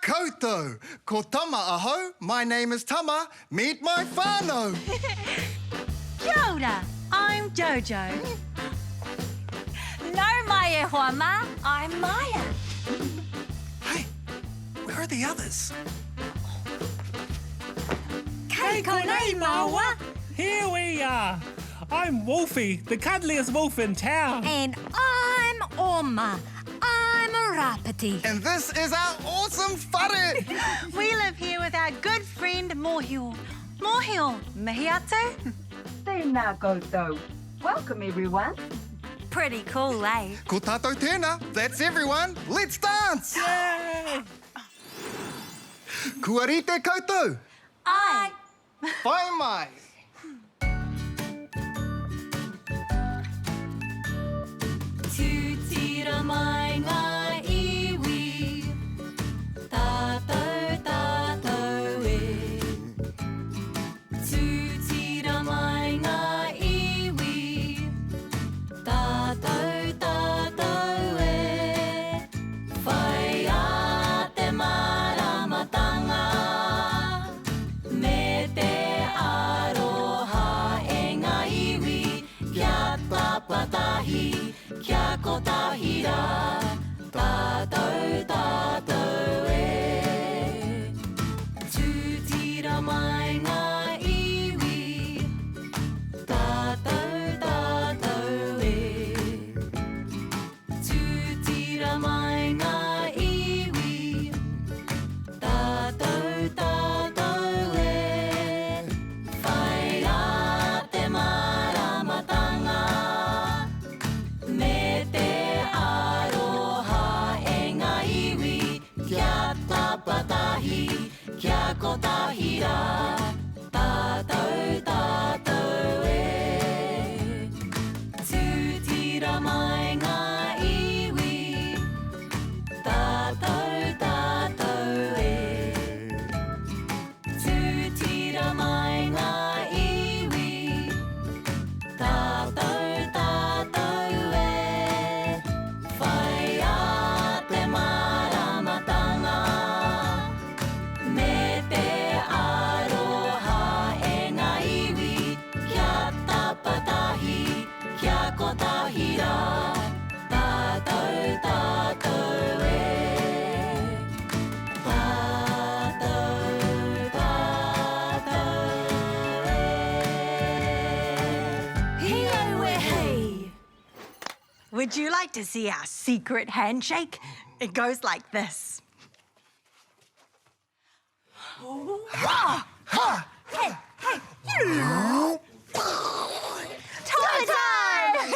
koutou. Ko Tama aho. My name is Tama. Meet my whānau. Kia ora, I'm Jojo. No mai e hoa ma, I'm Māia. Hey, where are the others? Kei konei maua. Here we are. I'm Wolfy, the cuddliest wolf in town. And I'm Oma. I'm a rapati. And this is our awesome whare. We live here with our good friend Mōhio. Mōhio, mihi atu? Tēnā koutou. Welcome, everyone. Pretty cool, eh? Ko tātou tēnā. That's everyone. Let's dance. Yay! Kua rite koutou. Ai. Whai mai. Tūtira mai ngā iwi, tātou, tātou e. Tūtira mai ngā iwi, tātou, tātou e. Whai a te maramatanga, me te aroha e ngā iwi, kia tapatahi. Kia kotahira, tātou, tātou e. Tūtira mai ngā iwi, tātou, tātou e. Tūtira mai ngā iwi, tātou, tātou e. Whai a te maramatanga, me te aroha e ngā iwi, kia tapatahi, kia kotahira, tātou, tātou e. Tūtira mai ngā iwi, tātou, tātou e. Tūtira mai ngā iwi, tātou, tātou e. Whai a te maramatanga, me te aroha e ngā iwi, kia tapatahi, kia kotahira, tātou, tātou e. Tātou, tātou e. Hio e hei. Would you like to see our secret handshake? It goes like this. Hey, hey, you! Toi time!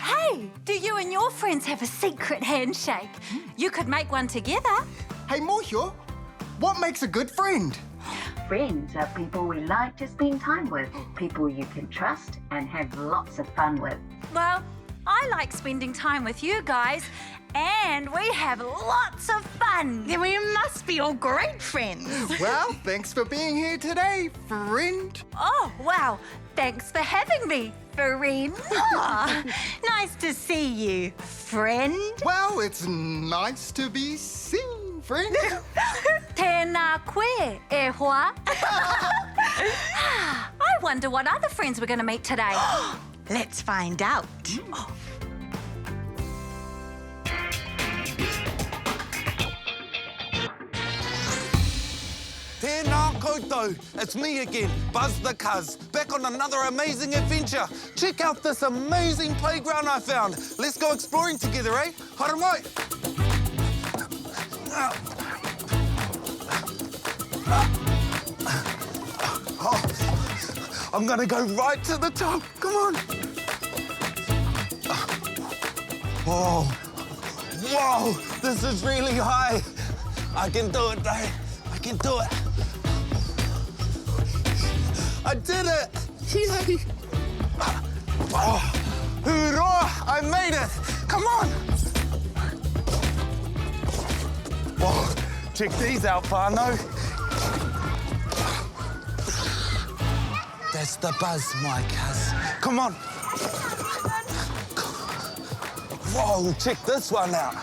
Hey, do you and your friends have a secret handshake? You could make one together. Hey, Mōhio, what makes a good friend? Friends are people we like to spend time with, people you can trust and have lots of fun with. Well, I like spending time with you guys, and we have lots of fun. Then we must be all great friends. Well, thanks for being here today, friend. Oh, wow. Thanks for having me, friend. Oh, nice to see you, friend. Well, it's nice to be seen, friend. Tēnā koe, e hoa. I wonder what other friends we're going to meet today. Let's find out. Tēnā koutou, it's me again, Buzz the Cuz, back on another amazing adventure. Check out this amazing playground I found. Let's go exploring together, eh? Haere mai. Oh, I'm gonna go right to the top. Come on. Whoa. Whoa, this is really high. I can do it, Dave. I can do it. I did it! Yay! Oh, hoorah! I made it! Come on! Whoa, check these out, whānau. That's the buzz, my cuz. Come on. Whoa, check this one out.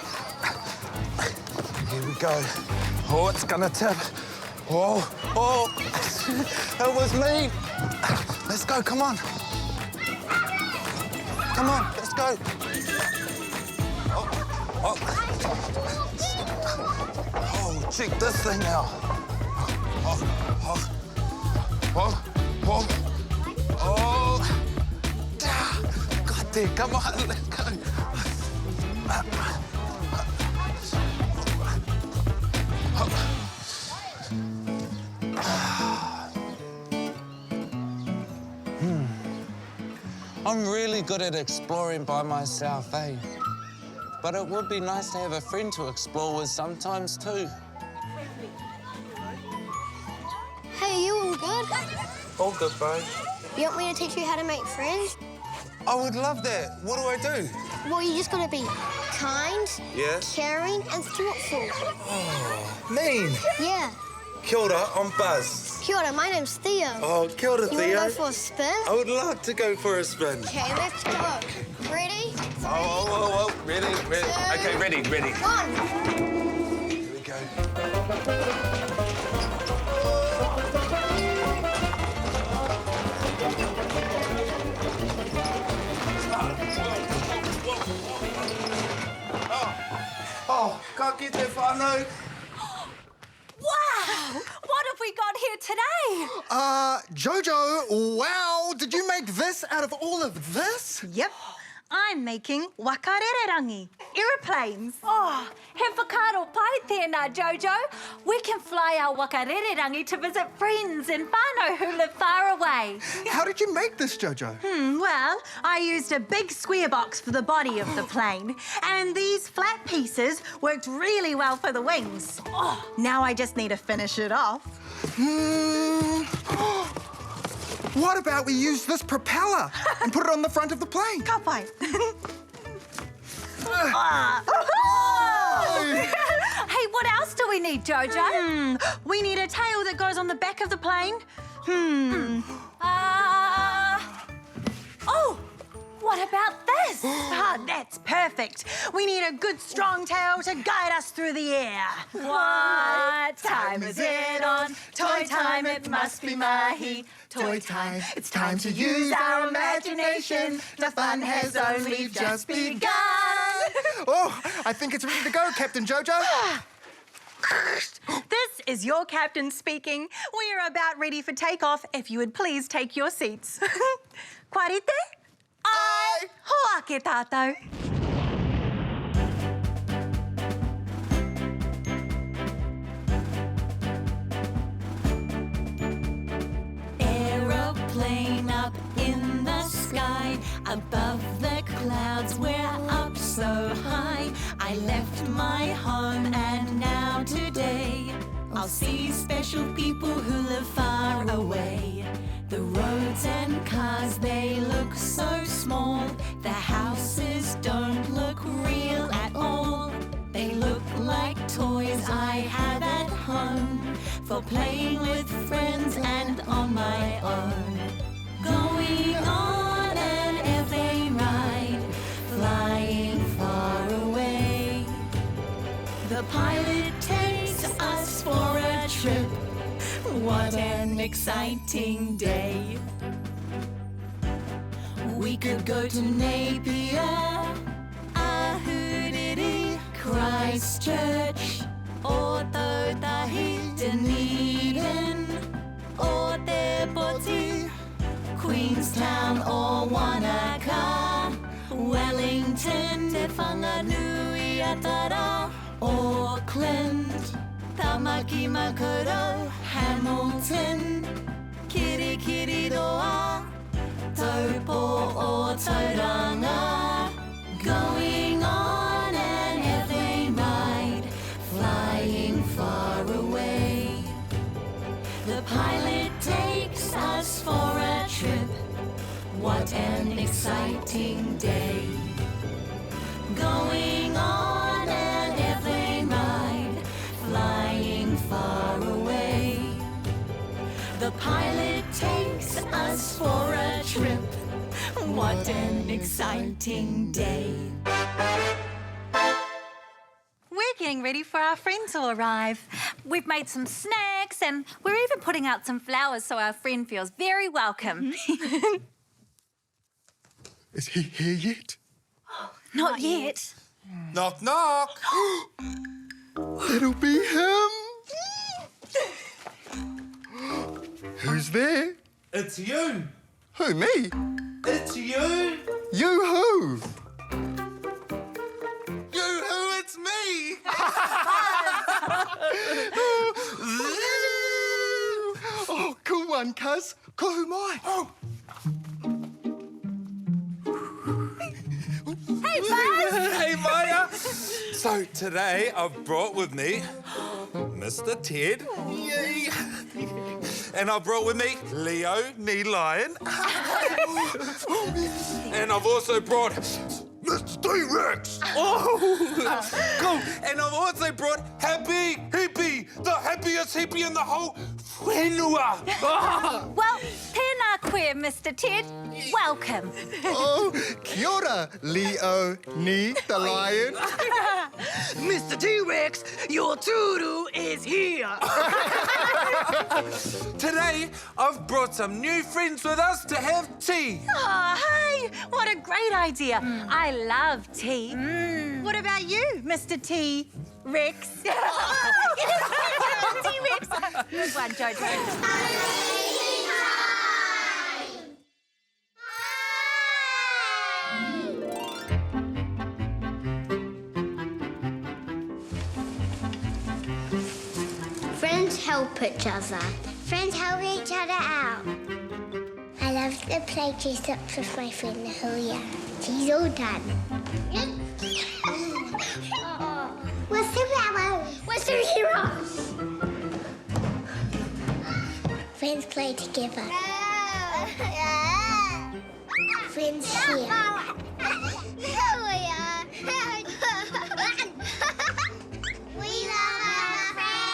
Here we go. Oh, it's gonna tip. Oh, oh, it was me. Let's go, come on. Come on, let's go. Oh, oh. Oh, check this thing out. Oh, oh, oh, oh, oh. Got there, come on, let's go. I'm really good at exploring by myself, eh? But it would be nice to have a friend to explore with sometimes too. Hey, you all good? All good, bro. You want me to teach you how to make friends? I would love that. What do I do? Well, you just gotta be kind, Yeah? caring, and thoughtful. Mean. Yeah. Kia ora, I'm Buzz. Kia ora, my name's Theo. Oh, kia ora, You wanna Theo. go for a spin? I would love to go for a spin. Okay, let's go. Ready? Oh, ready. Okay, ready. 1. Here we go. Oh, can't get there, whānau. Wow! What have we got here today? Jojo, wow, did you make this out of all of this? Yep. I'm making waka rererangi, aeroplanes. Oh, he whakaaro pai tēnā, Jojo. We can fly our waka rererangi to visit friends and whānau who live far away. How did you make this, Jojo? Well, I used a big square box for the body of the plane, and these flat pieces worked really well for the wings. Oh, now I just need to finish it off. What about we use this propeller and put it on the front of the plane? Ka pai. Hey, what else do we need, Jojo? We need a tail that goes on the back of the plane. Oh, what about this? That's perfect. We need a good strong tail to guide us through the air. What time is it on? Toy time, it must be mahi. Toy time, it's time to use our imagination. The fun has only just begun. Oh, I think it's ready to go, Captain Jojo. This is your captain speaking. We are about ready for takeoff. If you would please take your seats. Kwarite? Ai! Hoake tātou. Aeroplane up in the sky, above the clouds, we're up so high. I left my home and now today I'll see special people who live far away. The roads and cars, they look so small. The houses don't look real at all. They look like toys I have at home for playing with friends and on my own. Going on an airplane ride, flying far away. The pilot takes us for a trip. What an exciting day. We could go to Napier, Ahuriri, Christchurch, or Tautahi, Dunedin, or Te Poti, Queenstown or Wanaka, Wellington, Te Whanganui Atara, Auckland, Tamaki Makuro, Hamilton, Kirikiriroa, Taupo or Tauranga. Going on an airplane ride, flying far away. The pilot takes us for a trip. What an exciting day. Going on an airplane ride, flying far away. The pilot takes us for a trip. What an exciting day. We're getting ready for our friend to arrive. We've made some snacks and we're even putting out some flowers so our friend feels very welcome. Is he here yet? Not yet. Knock, knock. It'll be him. Who's there? It's you. Who, me? It's you. You who? You who? It's me. Oh, cool one, cuz. Ko mai. Oh. Hey, Buzz! Hey, Māia. So today I've brought with me Mr. Ted. Yay. And I've brought with me Leo, knee lion. And I've also brought Mr. T-Rex. Oh, cool. And I've also brought Happy Hippie, the happiest hippie in the whole whenua. Oh. Well, tēnā koe, Mr. Ted. Welcome. Oh, kia ora, Leo, knee, the lion. Mr. T-Rex, your tutu is here. Today, I've brought some new friends with us to have tea. Oh, hey, what a great idea. I love tea. What about you, Mr. T-Rex? T-Rex. Good one, Jojo. Friends help each other. Friends help each other out. I love to play dress-ups with my friend Julia. She's all done. What's the matter? What's the heroes? Friends play together. Friends share. We love our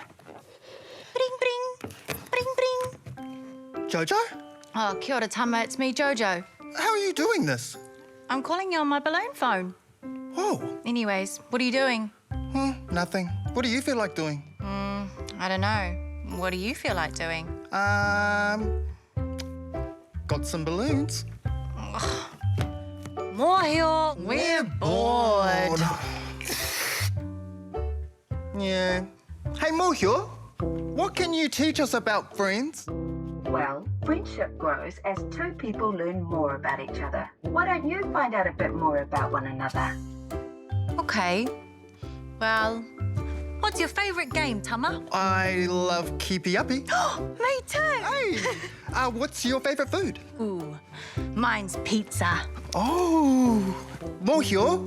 Bring, bring, bring, bring. Jojo, Oh, kia ora, Tama. It's me, Jojo. how are you doing this? I'm calling you on my balloon phone. Oh, Anyways, what are you doing? nothing. What do you feel like doing? I don't know. What do you feel like doing? Got some balloons. Mōhio, we're bored. Yeah. Hey, Mōhio, what can you teach us about friends? Well, friendship grows as two people learn more about each other. Why don't you find out a bit more about one another? Okay. Well, what's your favourite game, Tama? I love keepy uppy. Me too. Hey, what's your favourite food? Ooh, mine's pizza. Oh, Mōhio,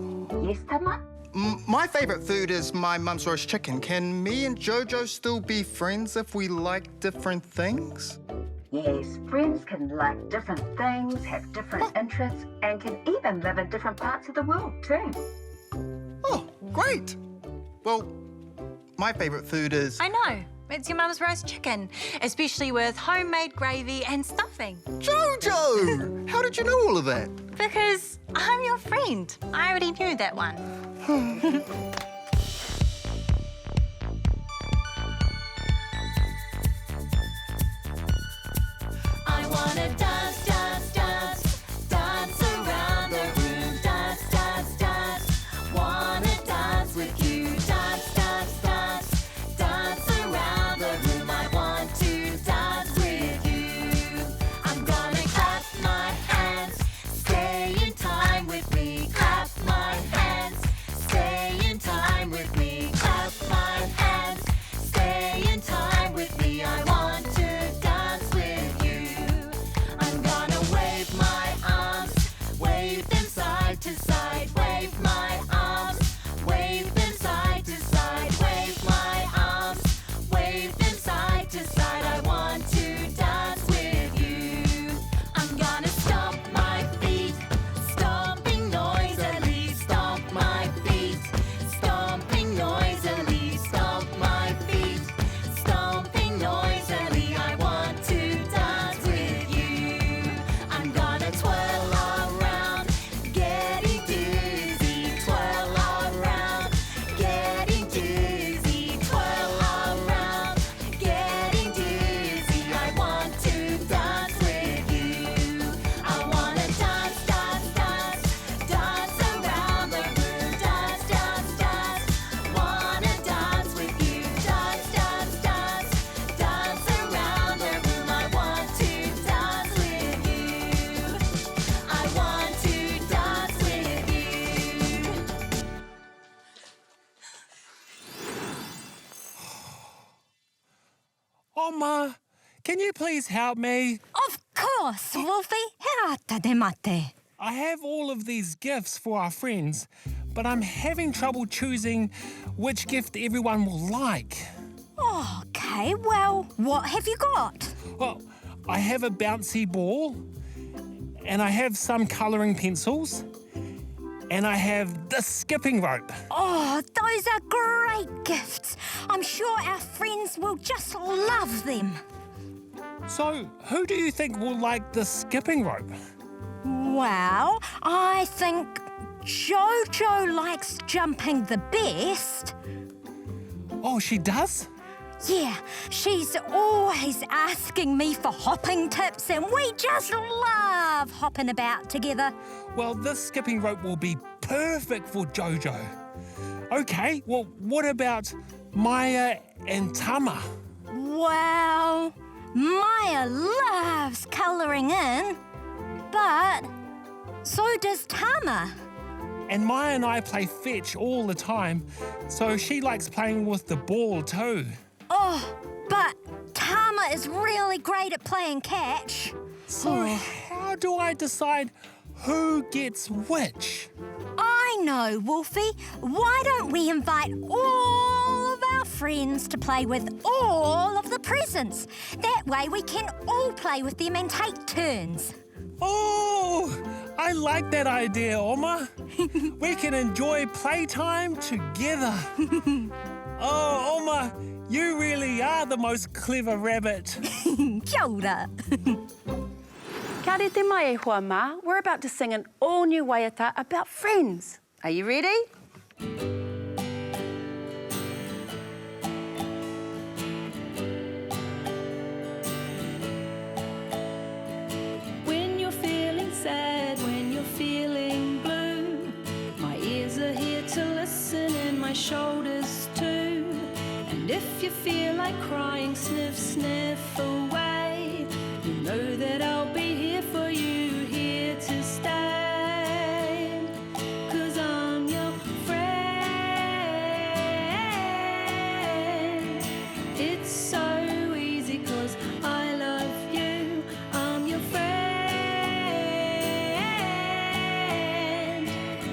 Yes, Tama? my favourite food is my mum's roast chicken. Can me and Jojo still be friends if we like different things? Yes, friends can like different things, have different interests, and can even live in different parts of the world too. Oh, great. Well, my favourite food is... I know. It's your mum's roast chicken, especially with homemade gravy and stuffing. Jojo! How did you know all of that? Because I'm your friend. I already knew that one. I wanna dance, dance, dance, dance around the room, dance, dance, dance. Wanna dance with you, dance, dance, dance, dance around the room. I want to dance with you. I'm gonna clap my hands, stay in time with me. Clap my hands, stay in time. Oma, can you please help me? Of course, Wolfy. Hea te mate. I have all of these gifts for our friends, but I'm having trouble choosing which gift everyone will like. Okay, well, what have you got? Well, I have a bouncy ball, and I have some colouring pencils, and I have the skipping rope. Oh, those are great gifts. I'm sure our friends will just love them. So, who do you think will like the skipping rope? Well, I think Jojo likes jumping the best. Oh, she does? Yeah, she's always asking me for hopping tips and we just love hopping about together. Well, this skipping rope will be perfect for Jojo. Okay, well, what about Māia and Tama? Well, Māia loves colouring in, but so does Tama. And Māia and I play fetch all the time, so she likes playing with the ball too. Oh, but Tama is really great at playing catch. So how do I decide who gets which? I know, Wolfy. Why don't we invite all of our friends to play with all of the presents? That way we can all play with them and take turns. Oh, I like that idea, Oma. We can enjoy playtime together. Oh, Oma, you really are the most clever rabbit. Kia ora. Ka re te mai e hoa mā. We're about to sing an all-new waiata about friends. Are you ready? When you're feeling sad, when you're feeling blue, my ears are here to listen and my shoulders too. And if you feel like crying, sniff, sniff away. You know that I'll be here for you, here to stay. 'Cause I'm your friend. It's so easy 'cause I love you. I'm your friend.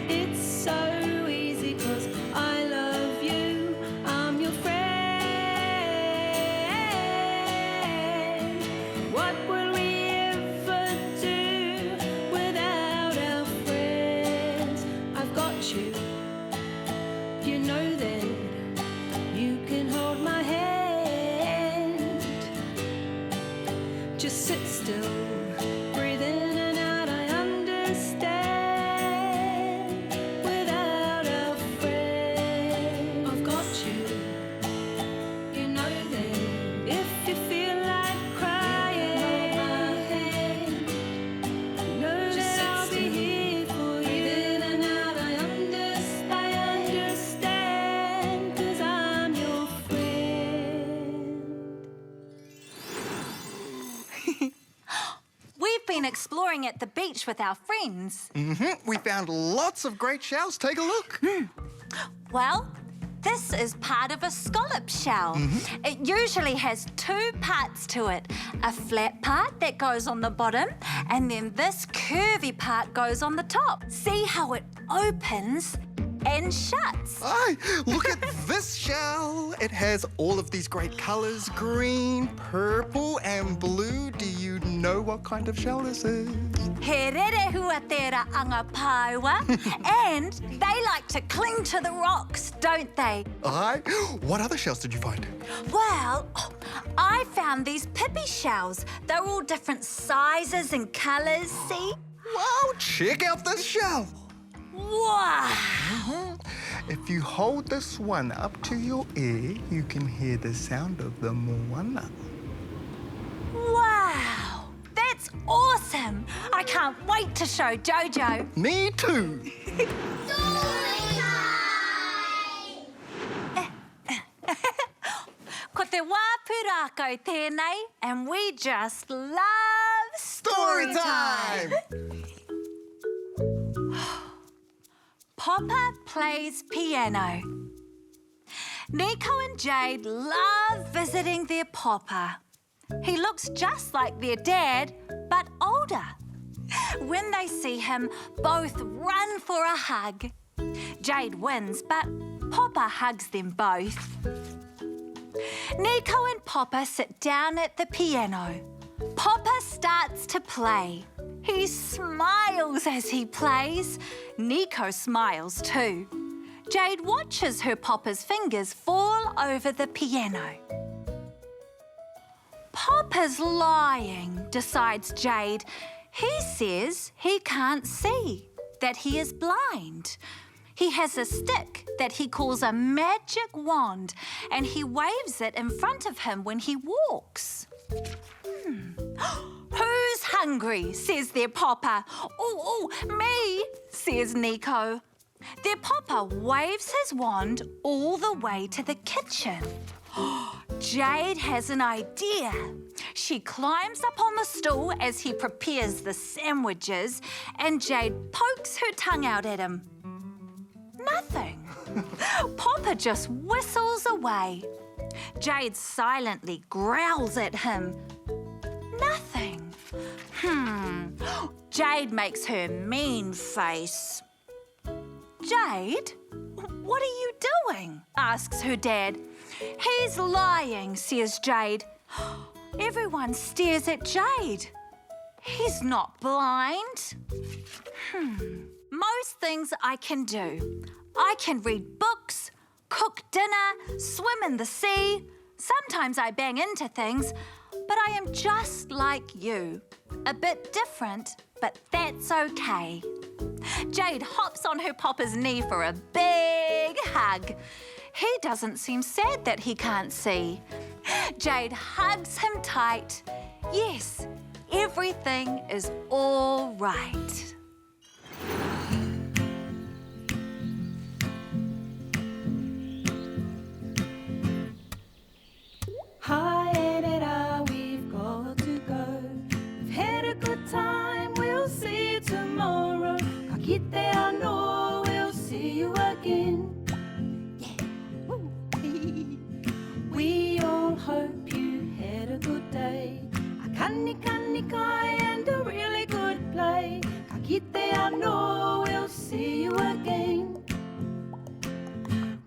It's so easy 'cause I love you. I'm your friend. What will we ever do without our friends? I've got you. You know that you can hold my hand. Just sit still, breathe in and out. I understand. Without our friend, I've got you. You know that if you feel like crying, know that I'll be here for you. Breathe in and out. I understand, 'cause I'm your friend. We've been exploring at the beach with our friends. We found lots of great shells. Take a look. Well, this is part of a scallop shell. It usually has two parts to it. A flat part that goes on the bottom, and then this curvy part goes on the top. See how it opens and shuts? Aye, look at this shell. It has all of these great colours, green, purple and blue. Do you know what kind of shell this is? He rerehua tērā anga pāua, and they like to cling to the rocks, don't they? Aye. What other shells did you find? Well, I found these pippy shells. They're all different sizes and colours, see? Wow, check out this shell. Wow! If you hold this one up to your ear, you can hear the sound of the moana. Wow! That's awesome! I can't wait to show Jojo. Me too. Ko te wā pūrākau tēnei, and we just love story time! Papa plays piano. Nico and Jade love visiting their papa. He looks just like their dad, but older. When they see him, both run for a hug. Jade wins, but Papa hugs them both. Nico and Papa sit down at the piano. Papa starts to play. He smiles as he plays. Nico smiles too. Jade watches her Papa's fingers fall over the piano. Papa's lying, decides Jade. He says he can't see, that he is blind. He has a stick that he calls a magic wand, and he waves it in front of him when he walks. Who's hungry, says their Papa. Oh, me, says Nico. Their Papa waves his wand all the way to the kitchen. Jade has an idea. She climbs up on the stool as he prepares the sandwiches, and Jade pokes her tongue out at him. Nothing. Papa just whistles away. Jade silently growls at him. Nothing. Jade makes her mean face. Jade, what are you doing? Asks her dad. He's lying, says Jade. Everyone stares at Jade. He's not blind. Most things I can do. I can read books, cook dinner, swim in the sea. Sometimes I bang into things, but I am just like you. A bit different, but that's okay. Jade hops on her Papa's knee for a big hug. He doesn't seem sad that he can't see. Jade hugs him tight. Yes, everything is all right. Haere, we've got to go. We've had a good time, we'll see you tomorrow. Ka kite anō, we'll see you again. We all hope you had a good day. A kani kai and a really good play. Ka kite anō, we'll see you again.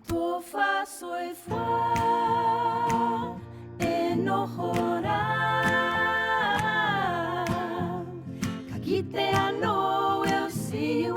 Tō wha soi wha e noho rā. Ka kite anō, we'll see you